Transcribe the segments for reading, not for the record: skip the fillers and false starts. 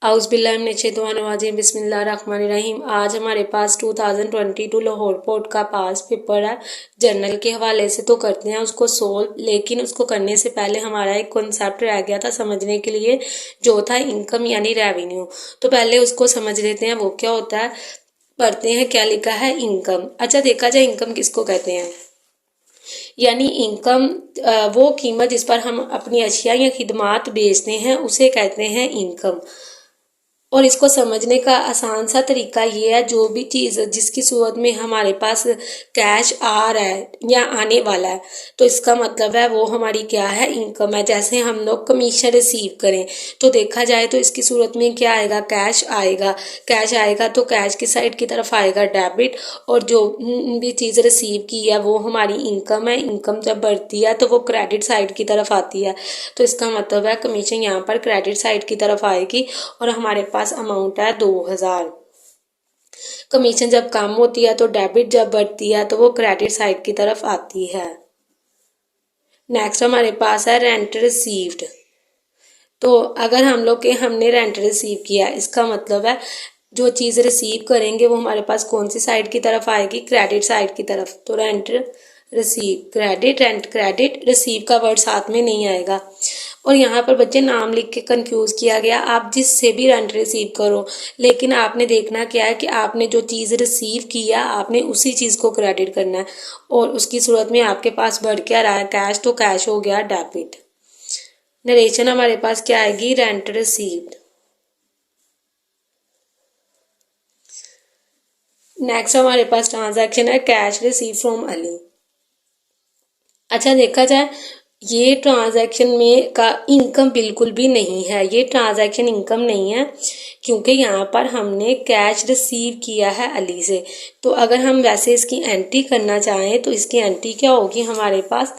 आउज़बिल्लाहिमिनश्शैतानिर्रजीम बिस्मिल्लाहिर्रहमानिर्रहीम। आज हमारे पास 2022 लाहौर बोर्ड का पास पेपर है। जर्नल के हवाले से तो करते हैं उसको सोल्व, लेकिन उसको करने से पहले हमारा एक कॉन्सेप्ट रह गया था समझने के लिए, जो था इनकम यानी रेवेन्यू। तो पहले उसको समझ लेते हैं वो क्या होता है। पढ़ते हैं क्या लिखा है, इनकम। अच्छा, देखा जाए इनकम किसको कहते हैं। यानी इनकम वो कीमत जिस पर हम अपनी अशिया या खिदमात बेचते हैं उसे कहते हैं इनकम। और इसको समझने का आसान सा तरीका ये है, जो भी चीज़ जिसकी सूरत में हमारे पास कैश आ रहा है या आने वाला है, तो इसका मतलब है वो हमारी क्या है, इनकम है। जैसे हम लोग कमीशन रिसीव करें तो देखा जाए तो इसकी सूरत में क्या आएगा, कैश आएगा। कैश आएगा तो कैश की साइड की तरफ आएगा डेबिट, और जो भी चीज़ रिसीव की है वो हमारी इनकम है। इनकम जब बढ़ती है तो वो क्रेडिट साइड की तरफ आती है। तो इसका मतलब है कमीशन यहाँ पर क्रेडिट साइड की तरफ आएगी और हमारे पास अमाउंट है 2000। कमीशन जब कम होती है तो डेबिट जब बढ़ती है तो वो क्रेडिट साइड की तरफ आती है। नेक्स्ट हमारे पास है रेंट रिसीव्ड। तो अगर हम लोग के हमने रेंट रिसीव किया, इसका मतलब है जो चीज़ रिसीव करेंगे वो हमारे पास कौन सी साइड की तरफ आएगी, क्रेडिट साइड की तरफ। तो rent receive credit, rent credit, receive का वर्ड साथ में नहीं आएगा। और यहाँ पर बच्चे नाम लिख के कंफ्यूज किया गया। आप जिससे भी रेंट रिसीव करो, लेकिन आपने देखना क्या है कि आपने जो चीज़ रिसीव किया आपने उसी चीज़ को क्रेडिट करना है, और उसकी सूरत में आपके पास बढ़ क्या रहा है, कैश, तो कैश हो गया डेबिट। नरेशन हमारे पास क्या आएगी, रेंट रिसीव्ड। नेक्स्ट हमारे पास ट्रांजैक्शन है कैश रिसीव फ्रॉम अली। अच्छा, देखा जाए ये ट्रांजैक्शन में का इनकम बिल्कुल भी नहीं है, ये ट्रांजैक्शन इनकम नहीं है, क्योंकि यहाँ पर हमने कैश रिसीव किया है अली से। तो अगर हम वैसे इसकी एंट्री करना चाहें तो इसकी एंट्री क्या होगी हमारे पास,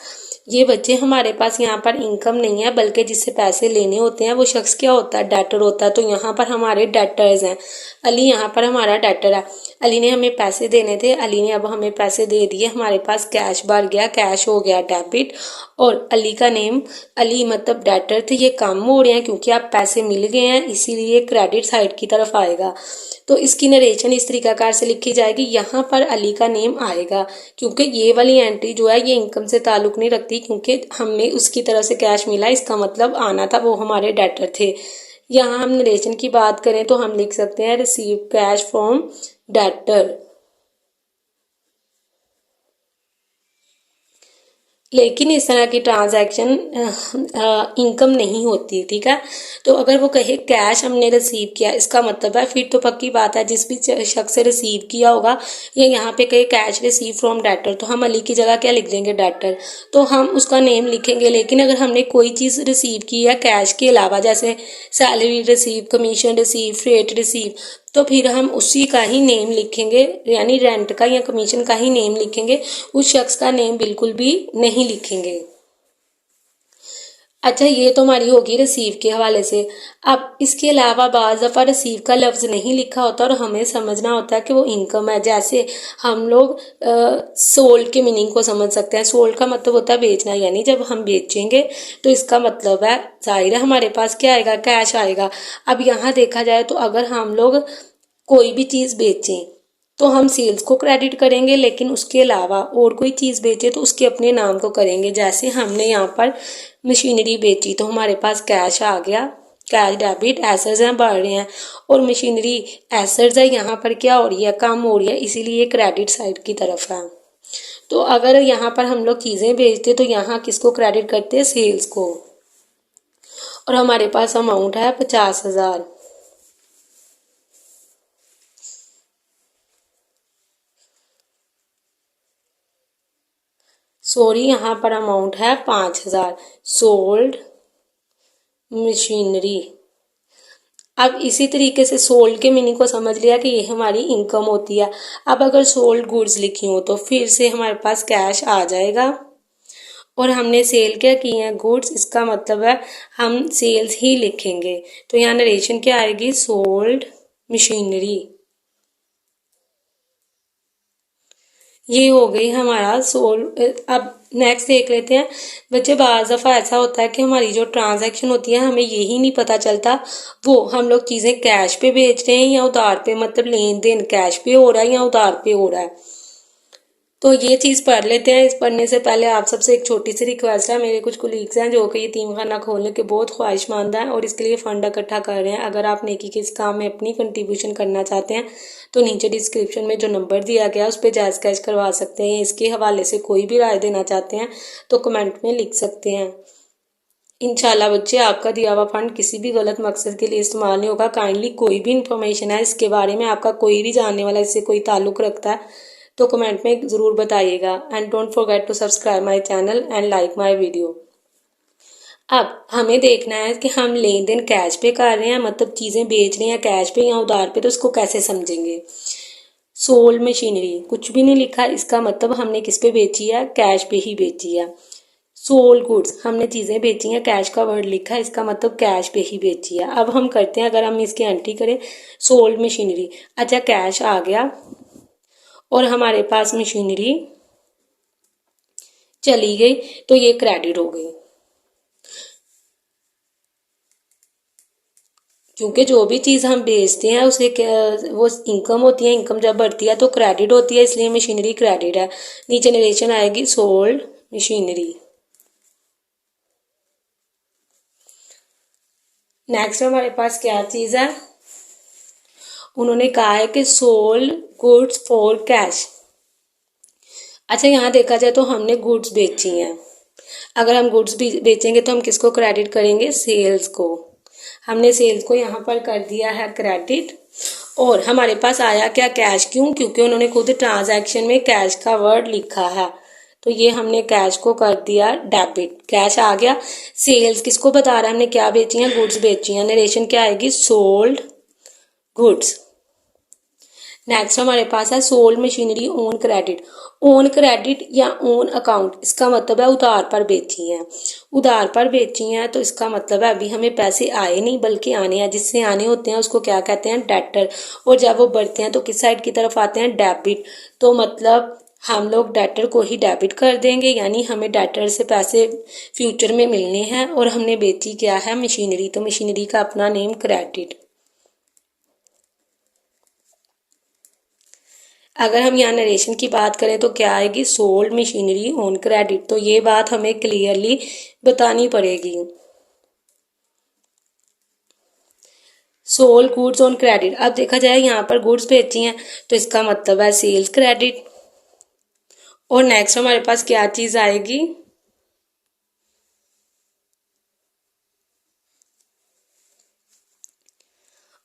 ये बच्चे हमारे पास यहाँ पर इनकम नहीं है, बल्कि जिससे पैसे लेने होते हैं वो शख्स क्या होता है, डेटर होता है। तो यहाँ पर हमारे डेटर्स हैं, अली यहाँ पर हमारा डेटर है। अली ने हमें पैसे देने थे, अली ने अब हमें पैसे दे दिए, हमारे पास कैश बढ़ गया, कैश हो गया डेबिट। और अली का नेम, अली मतलब डेटर थे, ये कम हो रहे हैं क्योंकि आप पैसे मिल गए हैं, इसीलिए क्रेडिट साइड की तरफ आएगा। तो इसकी नरेशन इस तरीकाकार से लिखी जाएगी, यहाँ पर अली का नेम आएगा, क्योंकि ये वाली एंट्री जो है ये इनकम से ताल्लुक नहीं रखती, क्योंकि हमने उसकी तरफ से कैश मिला, इसका मतलब आना था, वो हमारे डेटर थे। यहाँ हम नरेशन की बात करें तो हम लिख सकते हैं रिसीव कैश फ्रॉम डेटर। लेकिन इस तरह की ट्रांजैक्शन इनकम नहीं होती, ठीक है। तो अगर वो कहे कैश हमने रिसीव किया, इसका मतलब है फिर तो पक्की बात है जिस भी शख्स से रिसीव किया होगा, ये यहाँ पे कहे कैश रिसीव फ्रॉम डेटर, तो हम अली की जगह क्या लिख देंगे, डेटर। तो हम उसका नेम लिखेंगे। लेकिन अगर हमने कोई चीज़ रिसीव की है कैश के अलावा, जैसे salary receive, commission receive, freight receive, तो फिर हम उसी का ही नेम लिखेंगे, यानी रेंट का या कमीशन का ही नेम लिखेंगे, उस शख्स का नेम बिल्कुल भी नहीं लिखेंगे। अच्छा, ये तो हमारी होगी रिसीव के हवाले से। अब इसके अलावा बाज़ दफ़ा रिसीव का लफ्ज़ नहीं लिखा होता और हमें समझना होता है कि वो इनकम है। जैसे हम लोग सोल्ड के मीनिंग को समझ सकते हैं। सोल्ड का मतलब होता है बेचना, यानी जब हम बेचेंगे तो इसका मतलब है जाहिर है हमारे पास क्या आएगा, कैश आएगा। अब यहाँ देखा जाए तो अगर हम लोग कोई भी चीज़ बेचें तो हम सेल्स को क्रेडिट करेंगे, लेकिन उसके अलावा और कोई चीज़ बेचे तो उसके अपने नाम को करेंगे। जैसे हमने यहाँ पर मशीनरी बेची तो हमारे पास कैश आ गया, कैश डेबिट, एसेट्स हैं बढ़ रहे हैं, और मशीनरी एसेट्स है यहाँ पर क्या हो रही है, कम हो रही है, इसीलिए क्रेडिट साइड की तरफ है। तो अगर यहाँ पर हम लोग चीज़ें बेचते तो यहाँ किसको क्रेडिट करते हैं, सेल्स को। और हमारे पास अमाउंट है 50,000। सॉरी, यहाँ पर अमाउंट है 5,000। Sold machinery. अब इसी तरीके से सोल्ड के मीनिंग को समझ लिया कि ये हमारी इनकम होती है। अब अगर सोल्ड गुड्स लिखी हो तो फिर से हमारे पास कैश आ जाएगा, और हमने सेल क्या की है, गुड्स, इसका मतलब है हम सेल्स ही लिखेंगे। तो यहाँ नरेशन क्या आएगी, सोल्ड मशीनरी। ये हो गई हमारा सोल। अब नेक्स्ट देख लेते हैं बच्चे। बाज़ दफ़ा ऐसा होता है कि हमारी जो ट्रांजैक्शन होती है हमें यही नहीं पता चलता वो हम लोग चीज़ें कैश पे बेच रहे हैं या उधार पे, मतलब लेन देन कैश पे हो रहा है या उधार पे हो रहा है। तो ये चीज़ पढ़ लेते हैं। इस पढ़ने से पहले आप सबसे एक छोटी सी रिक्वेस्ट है। मेरे कुछ कुलीग्स हैं जो कि यतीम खाना खोलने के बहुत ख्वाहिशमंद हैं और इसके लिए फंड इकट्ठा कर रहे हैं। अगर आप नेकी के इस काम में अपनी कंट्रीब्यूशन करना चाहते हैं तो नीचे डिस्क्रिप्शन में जो नंबर दिया गया है उस पर जायज़ कैश करवा सकते हैं। इसके हवाले से कोई भी राय देना चाहते हैं तो कमेंट में लिख सकते हैं। इंशाल्लाह बच्चे, आपका दिया हुआ फंड किसी भी गलत मकसद के लिए इस्तेमाल नहीं होगा। काइंडली कोई भी इंफॉर्मेशन है इसके बारे में, आपका कोई भी जानने वाला इससे कोई ताल्लुक़ रखता है तो कमेंट में ज़रूर बताइएगा। And don't forget to subscribe my channel and like my video. अब हमें देखना है कि हम लेन देन कैश पे कर रहे हैं, मतलब चीज़ें बेच रहे हैं कैश पे या उधार पे, तो इसको कैसे समझेंगे। सोल्ड मशीनरी कुछ भी नहीं लिखा, इसका मतलब हमने किस पे बेची है, कैश पे ही बेची है। सोल्ड गुड्स हमने चीज़ें बेची हैं, कैश का वर्ड लिखा है, इसका मतलब कैश पे ही बेची है। अब हम करते हैं, अगर हम इसकी एंट्री करें सोल्ड मशीनरी, अच्छा कैश आ गया और हमारे पास मशीनरी चली गई तो ये क्रेडिट हो गई, क्योंकि जो भी चीज़ हम बेचते हैं उसे वो इनकम होती है, इनकम जब बढ़ती है तो क्रेडिट होती है, इसलिए मशीनरी क्रेडिट है। नीचे नरेशन आएगी सोल्ड मशीनरी। नेक्स्ट हमारे पास क्या चीज़ है, उन्होंने कहा है कि सोल्ड गुड्स फॉर कैश। अच्छा यहाँ देखा जाए तो हमने गुड्स बेची हैं। अगर हम गुड्स बेचेंगे तो हम किसको क्रेडिट करेंगे, सेल्स को। हमने सेल्स को यहाँ पर कर दिया है क्रेडिट। और हमारे पास आया क्या, कैश। क्यों, क्योंकि उन्होंने खुद ट्रांजैक्शन में कैश का वर्ड लिखा है, तो ये हमने कैश को कर दिया डेबिट, कैश आ गया। सेल्स किसको बता रहा है, हमने क्या बेची है, गुड्स बेची है। नरेशन क्या आएगी, सोल्ड गुड्स। नेक्स्ट हमारे पास है sold machinery on credit. On credit या ऑन अकाउंट, इसका मतलब है उधार पर बेची हैं। उधार पर बेची हैं तो इसका मतलब है अभी हमें पैसे आए नहीं बल्कि आने हैं। जिससे आने होते हैं उसको क्या कहते हैं, डेटर। और जब वो बढ़ते हैं तो किस साइड की तरफ आते हैं, डेबिट। तो मतलब हम लोग डेटर को ही डेबिट कर देंगे, यानी हमें डेटर से पैसे फ्यूचर में मिलने हैं। और हमने बेची क्या है, मशीनरी, तो मशीनरी का अपना नेम क्रेडिट। अगर हम यहाँ नरेशन की बात करें तो क्या आएगी, सोल्ड मशीनरी ऑन क्रेडिट। तो ये बात हमें क्लियरली बतानी पड़ेगी। सोल्ड गुड्स ऑन क्रेडिट, अब देखा जाए यहाँ पर गुड्स बेची हैं तो इसका मतलब है सेल्स क्रेडिट। और नेक्स्ट हमारे पास क्या चीज़ आएगी,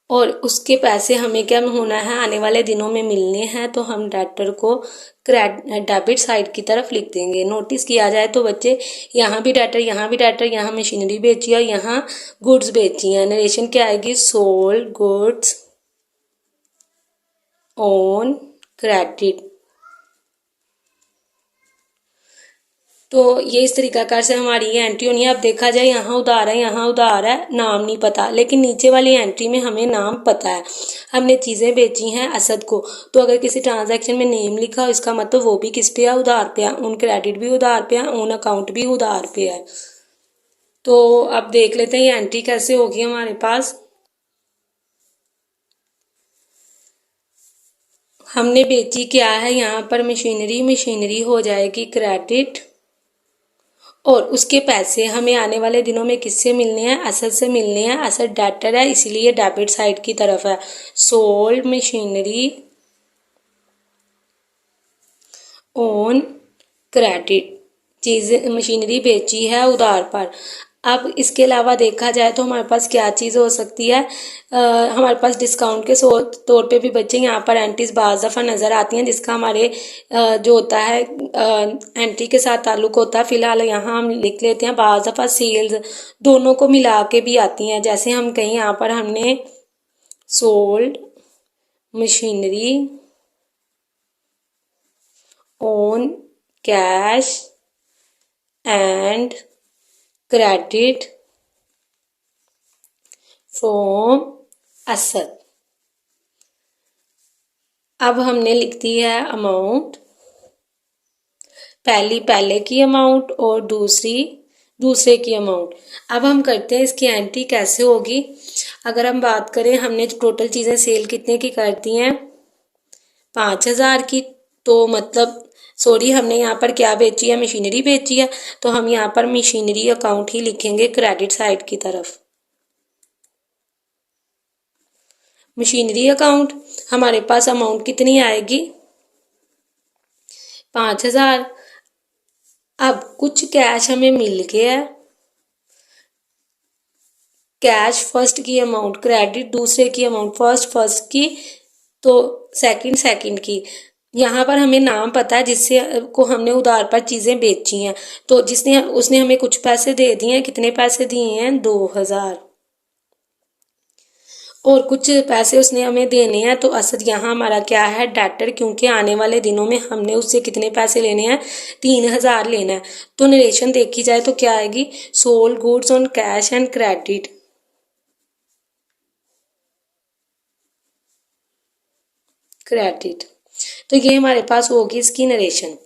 और उसके पैसे हमें क्या होना है, आने वाले दिनों में मिलने हैं, तो हम डेटर को डेबिट साइड की तरफ लिख देंगे। नोटिस किया जाए तो बच्चे, यहाँ भी डेटर, यहाँ भी डेटर, यहाँ मशीनरी बेची है, यहाँ गुड्स बेची है। नरेशन क्या आएगी, सोल्ड गुड्स ऑन क्रेडिट। तो ये इस तरीकाकार से हमारी ये एंट्री होनी है। अब देखा जाए यहाँ उधार है, यहाँ उधार है, नाम नहीं पता, लेकिन नीचे वाली एंट्री में हमें नाम पता है। हमने चीज़ें बेची हैं असद को, तो अगर किसी ट्रांजैक्शन में नेम लिखा हो इसका मतलब वो भी किस पे है, उधार पे है। उन क्रेडिट भी उधार पे है, उन अकाउंट भी उधार पे है। तो अब देख लेते हैं ये एंट्री कैसे होगी हमारे पास। हमने बेची क्या है, यहाँ पर मशीनरी, मशीनरी हो जाएगी क्रेडिट। और उसके पैसे हमें आने वाले दिनों में किससे मिलने हैं, असद से मिलने हैं। असद डेटर है इसलिए डेबिट साइड की तरफ है। सोल्ड मशीनरी ऑन क्रेडिट, चीज़ें मशीनरी बेची है उधार पर। अब इसके अलावा देखा जाए तो हमारे पास क्या चीज़ हो सकती है, हमारे पास डिस्काउंट के तौर पे भी बच्चे यहाँ पर एंट्रीज बाज़ दफ़ा नज़र आती हैं, जिसका हमारे जो होता है एंट्री के साथ ताल्लुक होता है। फिलहाल यहाँ हम लिख लेते हैं, बाज़ दफ़ा सेल्स दोनों को मिला के भी आती हैं। जैसे हम कहीं यहाँ पर हमने sold machinery on cash and credit from Asad. अब हमने लिख दी है अमाउंट पहली पहले की अमाउंट और दूसरी दूसरे की अमाउंट। अब हम करते हैं इसकी एंट्री कैसे होगी। अगर हम बात करें, हमने टोटल चीज़ें सेल कितने की कर दी हैं, 5,000 की। तो मतलब सॉरी, हमने यहाँ पर क्या बेची है, मशीनरी बेची है। तो हम यहाँ पर मशीनरी अकाउंट ही लिखेंगे क्रेडिट साइड की तरफ। मशीनरी अकाउंट हमारे पास अमाउंट कितनी आएगी, 5,000। अब कुछ कैश हमें मिल गया है, कैश फर्स्ट की अमाउंट, क्रेडिट दूसरे की अमाउंट, फर्स्ट की, तो सेकंड की। यहाँ पर हमें नाम पता है जिससे को हमने उधार पर चीजें बेची हैं। तो जिसने उसने हमें कुछ पैसे दे दिए हैं। कितने पैसे दिए हैं, 2,000। और कुछ पैसे उसने हमें देने हैं। तो असल यहाँ हमारा क्या है, डेटर, क्योंकि आने वाले दिनों में हमने उससे कितने पैसे लेने हैं, 3,000 लेना है। तो नरेशन देखी जाए तो क्या आएगी, sold goods on cash and credit. Credit, तो ये हमारे पास होगी इसकी नरेशन।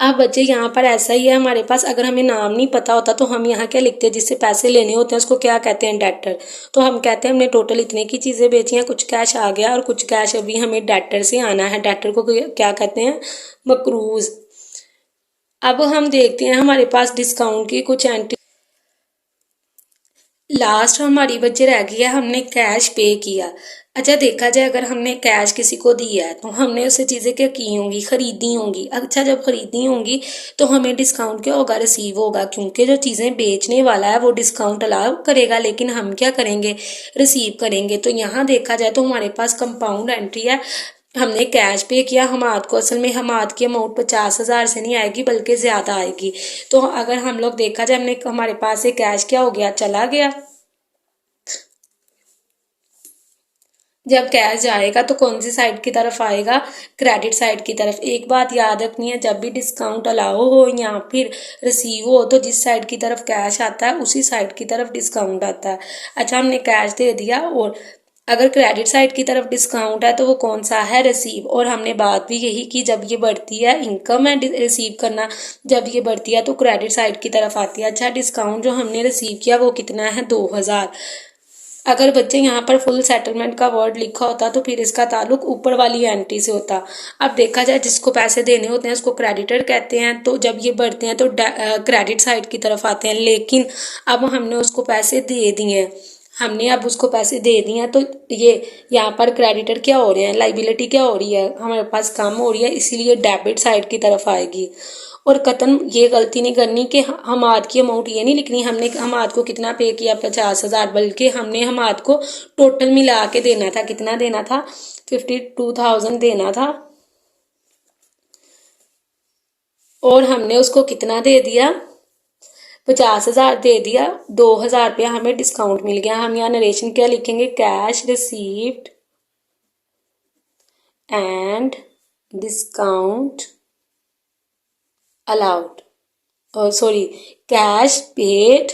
अब बच्चे यहाँ पर ऐसा ही है हमारे पास, अगर हमें नाम नहीं पता होता तो हम यहाँ क्या लिखते हैं, जिससे पैसे लेने होते हैं उसको क्या कहते हैं, डेटर। तो हम कहते हैं हमने टोटल इतने की चीज़ें बेची हैं, कुछ कैश आ गया और कुछ कैश अभी हमें डेटर से आना है। डेटर को क्या कहते हैं, मकरूज। अब हम देखते हैं हमारे पास डिस्काउंट की कुछ एंट्री। लास्ट हमारी बच्चे रह गई है, हमने कैश पे किया। अच्छा, देखा जाए अगर हमने कैश किसी को दिया है तो हमने उससे चीज़ें क्या की होंगी, खरीदी होंगी। अच्छा, जब खरीदी होंगी तो हमें डिस्काउंट क्या होगा, रिसीव होगा, क्योंकि जो चीज़ें बेचने वाला है वो डिस्काउंट अलाउ करेगा, लेकिन हम क्या करेंगे, रिसीव करेंगे। तो यहाँ देखा जाए तो हमारे पास कंपाउंड एंट्री है। हमने कैश पे किया, हमाद को, असल में हमाद की अमाउंट 50,000 से नहीं आएगी बल्कि ज़्यादा आएगी। तो अगर हम लोग देखा जाए, हमने हमारे पास से कैश क्या हो गया, चला गया। जब कैश जाएगा तो कौन सी साइड की तरफ आएगा, क्रेडिट साइड की तरफ। एक बात याद रखनी है, जब भी डिस्काउंट अलाउ हो या फिर रिसीव हो तो जिस साइड की तरफ कैश आता है उसी साइड की तरफ डिस्काउंट आता है। अच्छा, हमने कैश दे दिया और अगर क्रेडिट साइड की तरफ डिस्काउंट है तो वो कौन सा है, रिसीव। और हमने बात भी यही की, जब ये बढ़ती है इनकम है रिसीव करना, जब ये बढ़ती है तो क्रेडिट साइड की तरफ आती है। अच्छा, डिस्काउंट जो हमने रिसीव किया वो कितना है, 2,000। अगर बच्चे यहाँ पर फुल सेटलमेंट का वर्ड लिखा होता तो फिर इसका ताल्लुक ऊपर वाली एंट्री से होता। अब देखा जाए, जिसको पैसे देने होते हैं उसको क्रेडिटर कहते हैं। तो जब ये बढ़ते हैं तो क्रेडिट साइड की तरफ आते हैं, लेकिन अब हमने उसको पैसे दे दिए हैं, हमने अब उसको पैसे दे दिए हैं तो ये यहाँ पर क्रेडिटर क्या हो रहे हैं, लाइबिलिटी क्या हो रही है, हमारे पास कम हो रही है, इसीलिए डेबिट साइड की तरफ आएगी। और कतन ये गलती नहीं करनी कि हमाद की अमाउंट ये नहीं लिखनी हमने हमाद को कितना पे किया, 50,000, बल्कि हमने हमाद को टोटल मिला के देना था। कितना देना था, 52,000 देना था। और हमने उसको कितना दे दिया, 50,000 दे दिया। 2,000 रुपया हमें डिस्काउंट मिल गया। हम यहाँ नरेशन क्या लिखेंगे, cash received and discount allowed, sorry, cash paid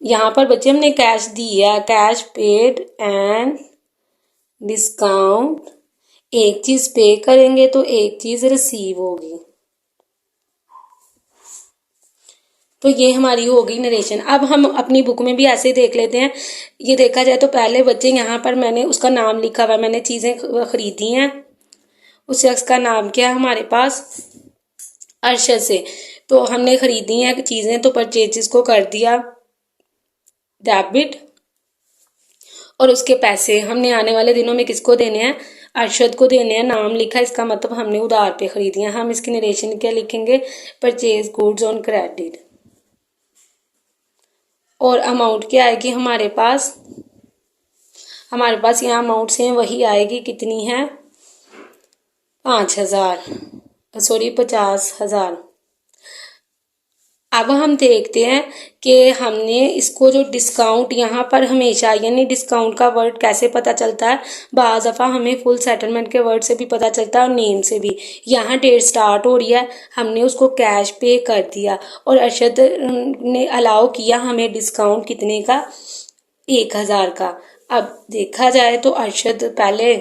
यहाँ पर बच्चे हमने कैश दिया, कैश पेड एंड डिस्काउंट। एक चीज पे करेंगे तो एक चीज रिसीव होगी। तो ये हमारी हो गई नरेशन। अब हम अपनी बुक में भी ऐसे देख लेते हैं। ये देखा जाए तो पहले बच्चे यहाँ पर मैंने उसका नाम लिखा हुआ, मैंने चीज़ें खरीदी हैं। उस शख्स का नाम क्या है हमारे पास, अरशद से। तो हमने खरीदी हैं चीज़ें, तो परचेजेस को कर दिया डेबिट, और उसके पैसे हमने आने वाले दिनों में किसको देने हैं, अरशद को देने हैं। नाम लिखा, इसका मतलब हमने उधार पे खरीदी है। हम इसकी नरेशन क्या लिखेंगे, परचेज गुड्स ऑन क्रेडिट। और अमाउंट क्या आएगी हमारे पास यहाँ अमाउंट सेम वही आएगी, कितनी है, 5,000, सॉरी 50,000। अब हम देखते हैं कि हमने इसको जो डिस्काउंट यहाँ पर हमेशा, यानी डिस्काउंट का वर्ड कैसे पता चलता है, बाज़ दफ़ा हमें फुल सेटलमेंट के वर्ड से भी पता चलता है और नेम से भी। यहाँ डेट स्टार्ट हो रही है, हमने उसको कैश पे कर दिया और अरशद ने अलाउ किया हमें डिस्काउंट कितने का, 1,000 का। अब देखा जाए तो अरशद पहले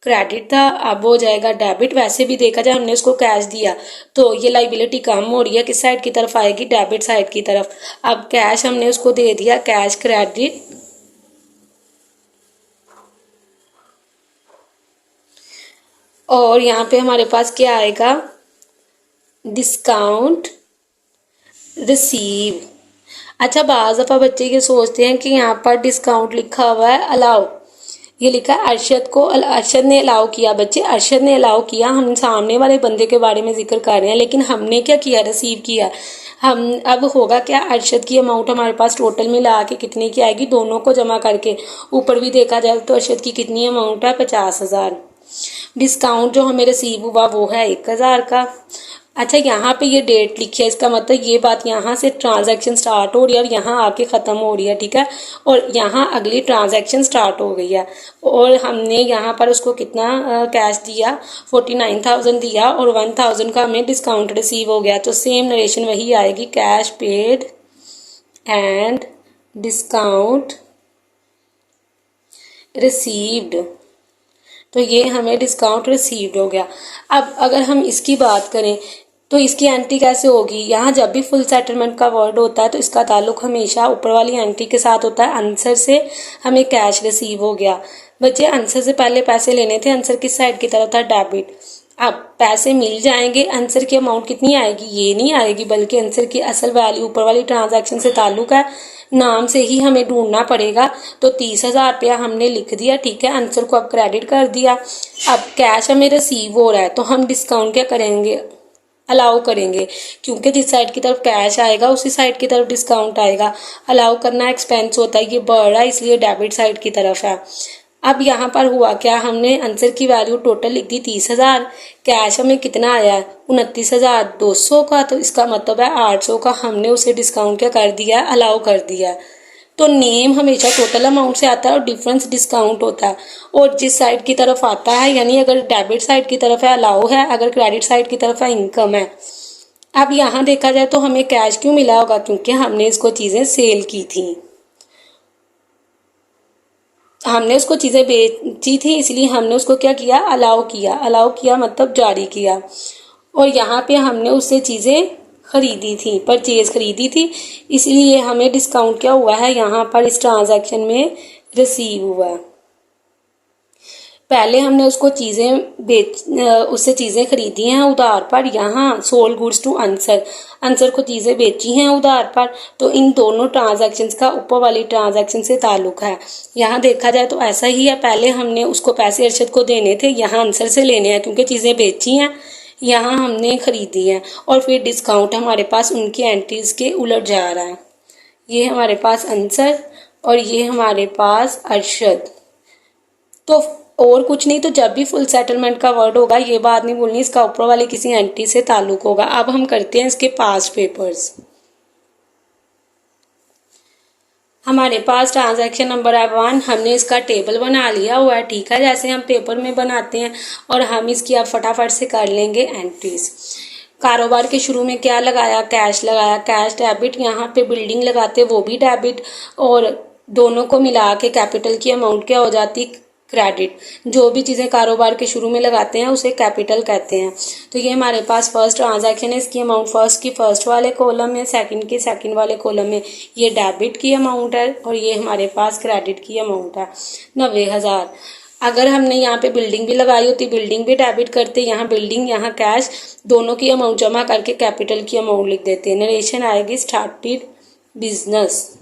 क्रेडिट था, अब हो जाएगा डेबिट। वैसे भी देखा जाए हमने उसको कैश दिया तो ये लाइबिलिटी कम हो रही है, किस साइड की तरफ आएगी, डेबिट साइड की तरफ। अब कैश हमने उसको दे दिया, कैश क्रेडिट। और यहाँ पे हमारे पास क्या आएगा, डिस्काउंट रिसीव। अच्छा, बाज दफ़ा बच्चे ये सोचते हैं कि यहाँ पर डिस्काउंट लिखा हुआ है अलाउ, ये लिखा है अरशद को, अरशद ने अलाउ किया। बच्चे अरशद ने अलाउ किया, हम सामने वाले बंदे के बारे में जिक्र कर रहे हैं, लेकिन हमने क्या किया, रिसीव किया। हम अब होगा क्या, अरशद की अमाउंट हमारे पास टोटल मिला के कितने की आएगी, दोनों को जमा करके। ऊपर भी देखा जाए तो अरशद की कितनी अमाउंट है, 50,000। डिस्काउंट जो हमें रिसीव हुआ वो है 1,000 का। अच्छा, यहाँ पे ये डेट लिखी है, इसका मतलब ये बात यहाँ से ट्रांजैक्शन स्टार्ट हो रही है और यहाँ आके ख़त्म हो रही है, ठीक है। और यहाँ अगली ट्रांजैक्शन स्टार्ट हो गई है। और हमने यहाँ पर उसको कितना कैश दिया, 49,000 दिया और 1,000 का हमें डिस्काउंट रिसीव हो गया। तो सेम नरेशन वही आएगी, cash paid and discount received. तो ये हमें डिस्काउंट रिसीव्ड हो गया। अब अगर हम इसकी बात करें तो इसकी एंट्री कैसे होगी, यहाँ जब भी फुल सेटलमेंट का वर्ड होता है तो इसका ताल्लुक हमेशा ऊपर वाली एंट्री के साथ होता है। आंसर से हमें कैश रिसीव हो गया। बच्चे, आंसर से पहले पैसे लेने थे, आंसर किस साइड की तरफ था, डेबिट। अब पैसे मिल जाएंगे, आंसर की अमाउंट कितनी आएगी, ये नहीं आएगी, बल्कि आंसर की असल वैल्यू ऊपर वाली ट्रांजैक्शन से ताल्लुक है, नाम से ही हमें ढूंढना पड़ेगा। तो 30,000 रुपया हमने लिख दिया, ठीक है। आंसर को अब क्रेडिट कर दिया। अब कैश हमें रिसीव हो रहा है तो हम डिस्काउंट क्या करेंगे, अलाउ करेंगे, क्योंकि जिस साइड की तरफ कैश आएगा उसी साइड की तरफ डिस्काउंट आएगा। अलाउ करना एक्सपेंस होता है, ये बढ़ रहा है इसलिए डेबिट साइड की तरफ है। अब यहाँ पर हुआ क्या, हमने आंसर की वैल्यू टोटल लिख दी 30,000, कैश हमें कितना आया है 29,200 का, तो इसका मतलब है 800 का हमने उसे डिस्काउंट क्या कर दिया है, अलाउ कर दिया है। तो नेम हमेशा टोटल अमाउंट से आता है और डिफरेंस डिस्काउंट होता है। और जिस साइड की तरफ आता है, यानी अगर डेबिट साइड की तरफ है अलाउ है, अगर क्रेडिट साइड की तरफ है इनकम है। अब यहाँ देखा जाए तो हमें कैश क्यों मिला होगा, क्योंकि हमने इसको चीज़ें सेल की थी, हमने उसको चीज़ें बेची थी, इसलिए हमने उसको क्या किया, अलाउ किया। अलाउ किया मतलब जारी किया। और यहाँ पे हमने उससे चीज़ें खरीदी थी, परचेज खरीदी थी, इसलिए हमें डिस्काउंट क्या हुआ है, यहाँ पर इस ट्रांजैक्शन में रिसीव हुआ है। पहले हमने उसको उससे चीज़ें खरीदी हैं उधार पर, यहाँ सोल्ड गुड्स टू आंसर को चीज़ें बेची हैं उधार पर। तो इन दोनों ट्रांजैक्शंस का ऊपर वाली ट्रांजैक्शन से ताल्लुक है। यहाँ देखा जाए तो ऐसा ही है, पहले हमने उसको पैसे अरशद को देने थे, यहाँ आंसर से लेने हैं क्योंकि चीज़ें बेची हैं, यहाँ हमने खरीदी है। और फिर डिस्काउंट हमारे पास उनकी एंट्रीज के उलट जा रहा है। ये हमारे पास आंसर और ये हमारे पास अरशद। तो और कुछ नहीं, तो जब भी फुल सेटलमेंट का वर्ड होगा ये बात नहीं भूलनी, इसका ऊपर वाले किसी एंट्री से ताल्लुक होगा। अब हम करते हैं इसके पास्ट पेपर्स। हमारे पास ट्रांजैक्शन नंबर है 1, हमने इसका टेबल बना लिया हुआ है, ठीक है, जैसे हम पेपर में बनाते हैं। और हम इसकी अब फटाफट से कर लेंगे एंट्रीज। कारोबार के शुरू में क्या लगाया, कैश लगाया, कैश डेबिट। यहाँ पे बिल्डिंग लगाते वो भी डेबिट, और दोनों को मिला के कैपिटल की अमाउंट क्या हो जाती, क्रेडिट। जो भी चीज़ें कारोबार के शुरू में लगाते हैं उसे कैपिटल कहते हैं। तो ये हमारे पास फर्स्ट ट्रांजैक्शन है, इसकी अमाउंट फर्स्ट की फर्स्ट वाले कॉलम में, सेकंड की सेकंड वाले कॉलम में। ये डेबिट की अमाउंट है और ये हमारे पास क्रेडिट की अमाउंट है 90,000। अगर हमने यहाँ पे बिल्डिंग भी लगाई होती, बिल्डिंग भी डेबिट करते, यहाँ बिल्डिंग यहाँ कैश, दोनों की अमाउंट जमा करके कैपिटल की अमाउंट लिख देते हैं। नरेशन आएगी स्टार्टेड बिजनेस,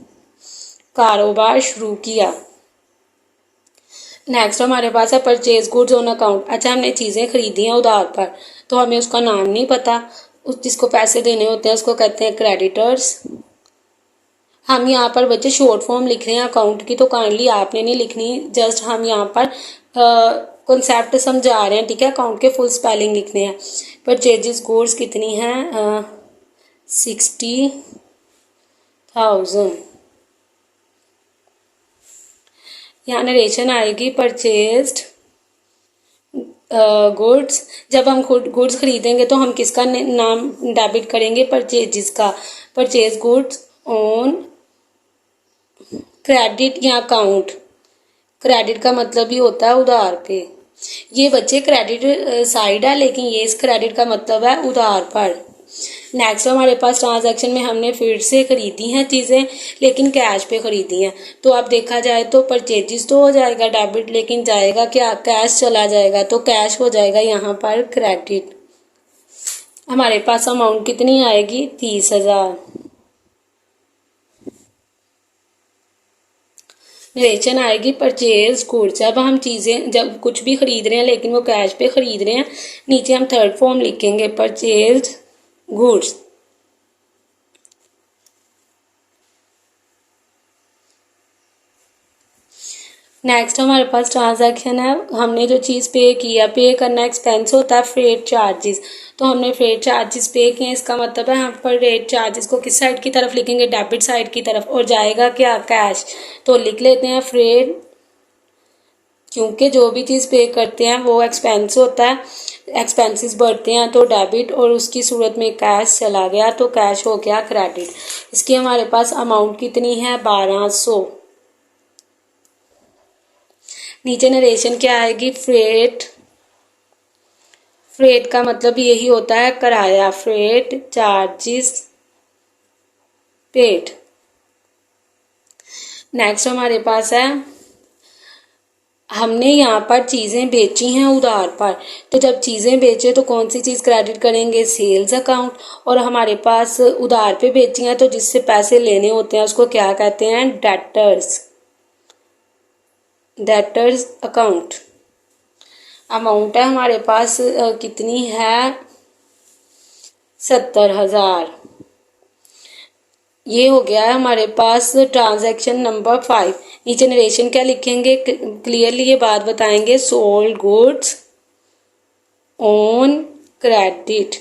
कारोबार शुरू किया। नेक्स्ट हमारे पास है परचेज गुड्स ऑन अकाउंट। अच्छा, हमने चीज़ें खरीदी हैं उधार पर, तो हमें उसका नाम नहीं पता, उस जिसको पैसे देने होते हैं उसको कहते हैं क्रेडिटर्स। हम यहाँ पर बच्चे शॉर्ट फॉर्म लिख रहे हैं अकाउंट की, तो काइंडली आपने नहीं लिखनी, जस्ट हम यहाँ पर कॉन्सेप्ट समझा रहे हैं, ठीक है। अकाउंट के फुल स्पेलिंग लिखने हैं। परचेजेस गुड्स कितनी हैं, 60,000। यहाँ नरेशन आएगी परचेज्ड गुड्स। जब हम गुड्स खरीदेंगे तो हम किसका नाम डेबिट करेंगे, परचेजेस का। परचेज गुड्स ऑन क्रेडिट या अकाउंट। क्रेडिट का मतलब ही होता है उधार पे। ये बच्चे क्रेडिट साइड है, लेकिन ये इस क्रेडिट का मतलब है उधार पर। नेक्स्ट हमारे पास ट्रांजैक्शन में हमने फिर से खरीदी हैं चीज़ें, लेकिन कैश पे खरीदी हैं। तो अब देखा जाए तो परचेजेस तो हो जाएगा डेबिट, लेकिन जाएगा क्या, कैश चला जाएगा, तो कैश हो जाएगा यहाँ पर क्रेडिट। हमारे पास अमाउंट कितनी आएगी, 30,000। नरेशन आएगी परचेज गुड्स। अब हम चीज़ें जब कुछ भी खरीद रहे हैं लेकिन वो कैश पे खरीद रहे हैं, नीचे हम थर्ड फॉर्म लिखेंगे परचेज गुड्स। नेक्स्ट हमारे पास ट्रांजैक्शन है, हमने जो चीज़ पे किया, पे करना एक्सपेंस होता है फ्रेट चार्जेस। तो हमने फ्रेट चार्जेस पे किए, इसका मतलब है हम पर रेट चार्जेस को किस साइड की तरफ लिखेंगे, डेबिट साइड की तरफ, और जाएगा क्या, कैश। तो लिख लेते हैं फ्रेट, क्योंकि जो भी चीज़ पे करते हैं वो एक्सपेंस होता है, एक्सपेंसेस बढ़ते हैं तो डेबिट, और उसकी सूरत में कैश चला गया तो कैश हो गया क्रेडिट। इसकी हमारे पास अमाउंट कितनी है, 1200। नीचे नरेशन क्या आएगी, फ्रेट। फ्रेट का मतलब यही होता है किराया, फ्रेट चार्जेस पेड। नेक्स्ट हमारे पास है, हमने यहाँ पर चीज़ें बेची हैं उधार पर। तो जब चीज़ें बेचे तो कौन सी चीज़ क्रेडिट करेंगे, सेल्स अकाउंट। और हमारे पास उधार पे बेची हैं तो जिससे पैसे लेने होते हैं उसको क्या कहते हैं, डेटर्स। Debtors account. अमाउंट है हमारे पास कितनी है, 70,000। ये हो गया है हमारे पास ट्रांजैक्शन नंबर 5। नीचे नरेशन क्या लिखेंगे, क्लियरली ये बात बताएंगे, sold goods on credit.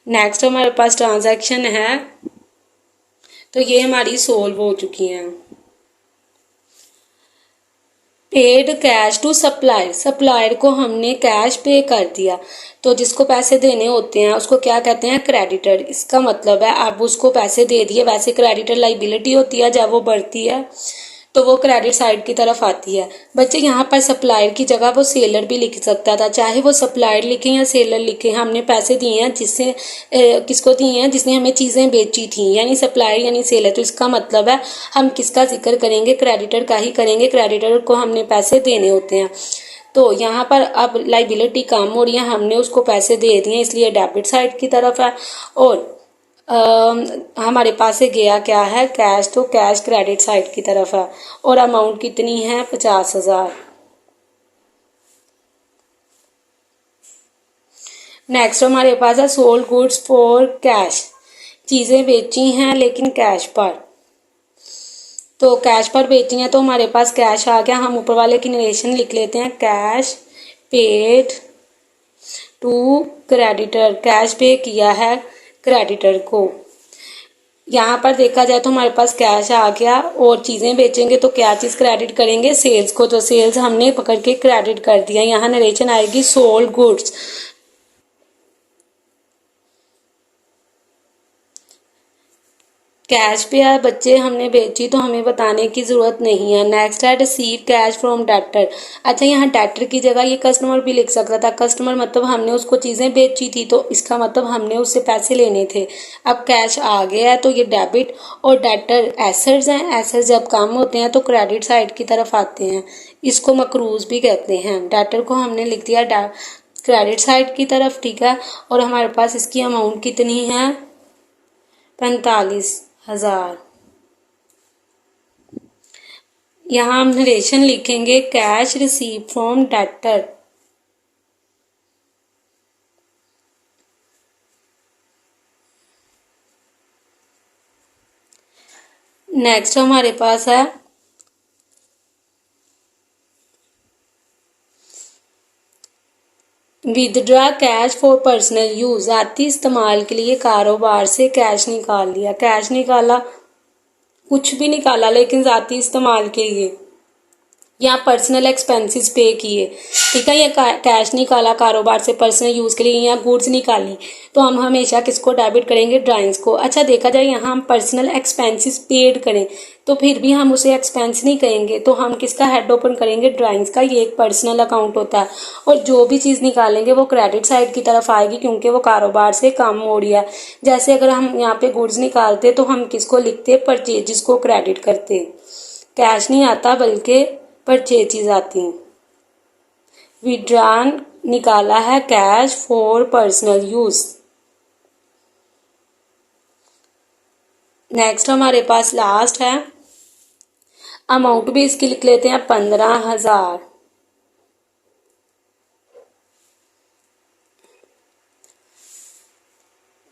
Next हमारे पास ट्रांजैक्शन है, तो ये हमारी सोल्व हो चुकी हैं। Paid cash to supplier. Supplier को हमने कैश पे कर दिया, तो जिसको पैसे देने होते हैं उसको क्या कहते हैं, क्रेडिटर। इसका मतलब है अब उसको पैसे दे दिए, वैसे क्रेडिटर लाइबिलिटी होती है, जब वो बढ़ती है तो वो क्रेडिट साइड की तरफ आती है। बच्चे यहाँ पर सप्लायर की जगह वो सेलर भी लिख सकता था, चाहे वो सप्लायर लिखे या सेलर लिखे, हमने पैसे दिए हैं जिससे किसको दिए हैं, जिसने हमें चीज़ें बेची थी, यानी सप्लायर यानी सेलर। तो इसका मतलब है हम किसका जिक्र करेंगे, क्रेडिटर का ही करेंगे, क्रेडिटर को हमने पैसे देने होते हैं। तो यहाँ पर अब लाइबिलिटी कम हो रही है, हमने उसको पैसे दे दिए इसलिए डेबिट साइड की तरफ है। और हमारे पास से गया क्या है, कैश, तो कैश क्रेडिट साइड की तरफ है। और अमाउंट कितनी है, 50,000। नेक्स्ट हमारे पास है सोल्ड गुड्स फॉर कैश। चीज़ें बेची हैं लेकिन कैश पर। तो कैश पर बेची हैं तो हमारे पास कैश आ गया, हम ऊपर वाले की नरेशन लिख लेते हैं, cash paid to creditor. Cash pay किया है क्रेडिटर को। यहाँ पर देखा जाए तो हमारे पास कैश आ गया, और चीज़ें बेचेंगे तो क्या चीज़ क्रेडिट करेंगे, सेल्स को। तो सेल्स हमने पकड़ के क्रेडिट कर दिया। यहाँ नरेशन आएगी सोल्ड गुड्स। कैश पे है बच्चे, हमने बेची तो हमें बताने की ज़रूरत नहीं है। नेक्स्ट है रिसीव कैश फ्रॉम डेटर। अच्छा, यहाँ डेटर की जगह ये कस्टमर भी लिख सकता था। कस्टमर मतलब हमने उसको चीज़ें बेची थी, तो इसका मतलब हमने उससे पैसे लेने थे। अब कैश आ गया है तो ये डेबिट, और डेटर एसेट्स हैं। एसेट्स जब कम होते हैं तो क्रेडिट साइड की तरफ आते हैं, इसको मकरूज भी कहते हैं। डेटर को हमने लिख दिया क्रेडिट साइड की तरफ, ठीक है। और हमारे पास इसकी अमाउंट कितनी है, 45,000। यहाँ हम नरेशन लिखेंगे, cash receive from debtor. Next हमारे पास है withdraw cash for personal use. ज़ाती इस्तेमाल के लिए कारोबार से कैश निकाल लिया। कैश निकाला, कुछ भी निकाला लेकिन ज़ाती इस्तेमाल के लिए। यहाँ पर्सनल एक्सपेंसेस पे किए, ठीक है। ये कैश निकाला कारोबार से पर्सनल यूज के लिए, यहाँ गुड्स निकाली, तो हम हमेशा किसको डेबिट करेंगे, ड्राइंग्स को। अच्छा देखा जाए यहाँ हम पर्सनल एक्सपेंसेस पेड करें तो फिर भी हम उसे एक्सपेंस नहीं कहेंगे, तो हम किसका हेड ओपन करेंगे, ड्राइंग्स का। ये एक पर्सनल अकाउंट होता है और जो भी चीज निकालेंगे वो क्रेडिट साइड की तरफ आएगी क्योंकि वो कारोबार से कम हो रही है। जैसे अगर हम यहाँ पे गुड्स निकालते तो हम किसको लिखते, परचेजेस को क्रेडिट करते, कैश नहीं आता बल्कि परचेजेस आती हैं। विड्रॉन निकाला है cash for personal use. Next हमारे पास लास्ट है, अमाउंट भी इसकी लिख लेते हैं 15,000।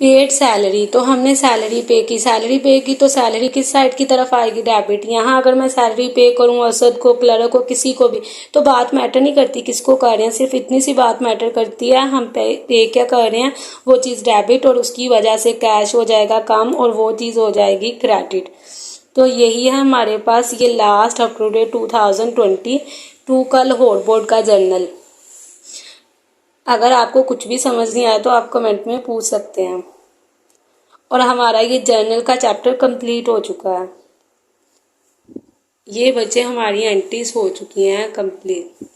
पेड सैलरी, तो हमने सैलरी पे की, सैलरी पे की तो सैलरी किस साइड की तरफ आएगी, डेबिट। यहाँ अगर मैं सैलरी पे करूँ असद को, क्लर्क को, किसी को भी, तो बात मैटर नहीं करती किसको कर रहे हैं, सिर्फ इतनी सी बात मैटर करती है हम पे क्या कर रहे हैं, वो चीज़ डेबिट और उसकी वजह से कैश हो जाएगा कम और वो चीज़ हो जाएगी क्रेडिट। तो यही है हमारे पास ये लास्ट अप टू डेट 2022 का लाहौर बोर्ड का जर्नल। अगर आपको कुछ भी समझ नहीं आया तो आप कमेंट में पूछ सकते हैं। और हमारा ये जर्नल का चैप्टर कंप्लीट हो चुका है। ये बच्चे हमारी एंट्रीज हो चुकी हैं कंप्लीट।